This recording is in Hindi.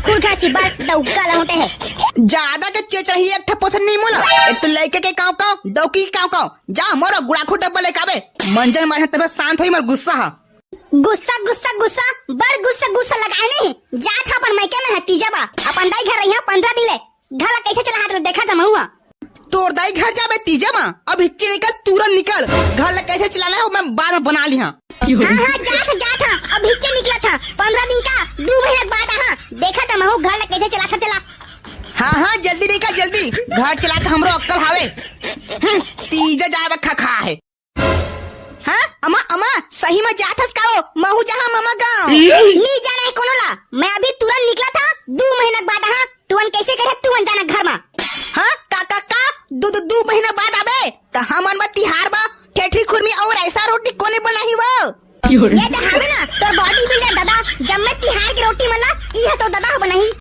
खुर खासी बात डौका लौटे है। ज्यादा के चेच रही है ठप्पोसन नहीं मोला। एक तो लड़के के काव काव डौकी काव काव जा मोरो गुड़ाखू डब्बा लेके आवे। मंजन मारे तब शांत होई मर गुस्सा हा। गुस्सा गुस्सा गुस्सा बड़ गुस्सा गुस्सा लगाए नहीं जात हा पर मैके में हतीजा बा अपन दाई घर रही 15 दिन ले घर कैसे चला हाथ देखा था महुआ। तोर दाई घर जाबे तीजा मां अब हिच्चे निकल तुरंत निकल घर ला कैसे चलाना है वो मैं बाद में बना ली हां। हां जात था अब हिच्चे निकला था 15 दिन का 2 महीने बाद हां देखा था महू घर ला कैसे चला था चला। हाँ जल्दी देखा जल्दी घर चला के हमरो अक्कल हावे। तीजा जाबे खखा है। हाँ अमा अमा सही में जात हस काओ महू जहां ममा गांव नहीं जाना है कोनो ला मैं अभी तुरंत निकला था 2 महीने बाद हां तुवन कैसे करे तुवन जाना घर में। हाँ का दो महीना बाद आबे तो हमन बा तिहार बा ठेठरी खुरमी और ऐसा रोटी कोने बनाही वो ये तो हवे ना तोर बॉडी बिल्डर दादा जब मैं तिहार की रोटी मला ई है तो दादा बनाही।